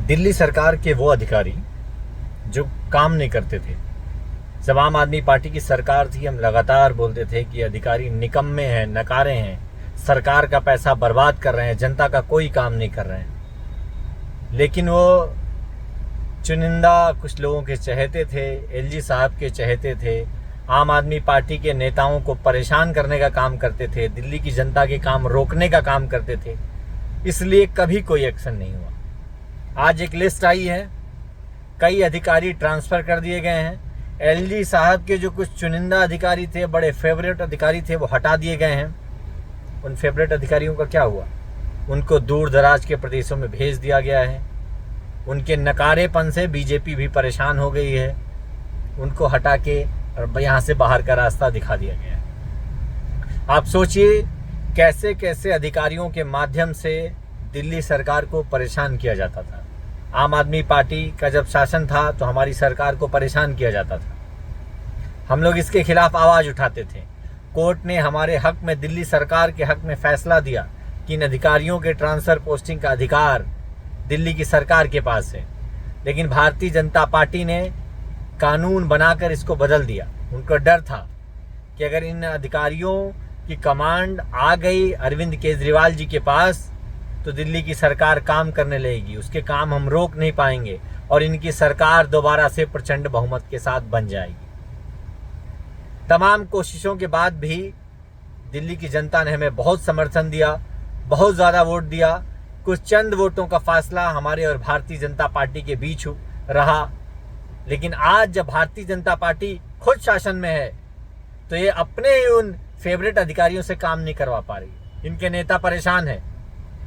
दिल्ली सरकार के वो अधिकारी जो काम नहीं करते थे। जब आम आदमी पार्टी की सरकार थी, हम लगातार बोलते थे कि अधिकारी निकम्मे हैं, नकारे हैं, सरकार का पैसा बर्बाद कर रहे हैं, जनता का कोई काम नहीं कर रहे हैं। लेकिन वो चुनिंदा कुछ लोगों के चहेते थे, एलजी साहब के चहेते थे, आम आदमी पार्टी के नेताओं को परेशान करने का काम करते थे, दिल्ली की जनता के काम रोकने का काम करते थे। इसलिए कभी कोई एक्शन नहीं हुआ। आज एक लिस्ट आई है, कई अधिकारी ट्रांसफ़र कर दिए गए हैं। एलजी साहब के जो कुछ चुनिंदा अधिकारी थे, बड़े फेवरेट अधिकारी थे, वो हटा दिए गए हैं। उन फेवरेट अधिकारियों का क्या हुआ? उनको दूर दराज के प्रदेशों में भेज दिया गया है। उनके नकारेपन से बीजेपी भी परेशान हो गई है। उनको हटा के और यहाँ से बाहर का रास्ता दिखा दिया गया है। आप सोचिए कैसे कैसे अधिकारियों के माध्यम से दिल्ली सरकार को परेशान किया जाता था। आम आदमी पार्टी का जब शासन था तो हमारी सरकार को परेशान किया जाता था। हम लोग इसके खिलाफ आवाज़ उठाते थे। कोर्ट ने हमारे हक में, दिल्ली सरकार के हक में फैसला दिया कि इन अधिकारियों के ट्रांसफ़र पोस्टिंग का अधिकार दिल्ली की सरकार के पास है। लेकिन भारतीय जनता पार्टी ने कानून बनाकर इसको बदल दिया। उनको डर था कि अगर इन अधिकारियों की कमांड आ गई अरविंद केजरीवाल जी के पास तो दिल्ली की सरकार काम करने लगेगी, उसके काम हम रोक नहीं पाएंगे और इनकी सरकार दोबारा से प्रचंड बहुमत के साथ बन जाएगी। तमाम कोशिशों के बाद भी दिल्ली की जनता ने हमें बहुत समर्थन दिया, बहुत ज़्यादा वोट दिया। कुछ चंद वोटों का फासला हमारे और भारतीय जनता पार्टी के बीच रहा। लेकिन आज जब भारतीय जनता पार्टी खुद शासन में है तो ये अपने ही उन फेवरेट अधिकारियों से काम नहीं करवा पा रही। इनके नेता परेशान हैं।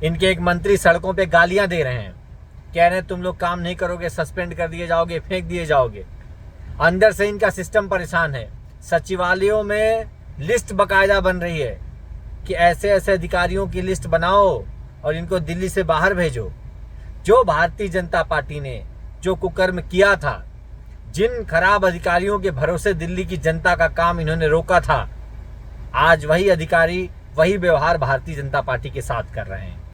इनके एक मंत्री सड़कों पे गालियां दे रहे हैं, कह रहे हैं तुम लोग काम नहीं करोगे, सस्पेंड कर दिए जाओगे, फेंक दिए जाओगे। अंदर से इनका सिस्टम परेशान है। सचिवालयों में लिस्ट बाकायदा बन रही है कि ऐसे ऐसे अधिकारियों की लिस्ट बनाओ और इनको दिल्ली से बाहर भेजो। जो भारतीय जनता पार्टी ने जो कुकर्म किया था, जिन खराब अधिकारियों के भरोसे दिल्ली की जनता का काम इन्होंने रोका था, आज वही अधिकारी वही व्यवहार भारतीय जनता पार्टी के साथ कर रहे हैं।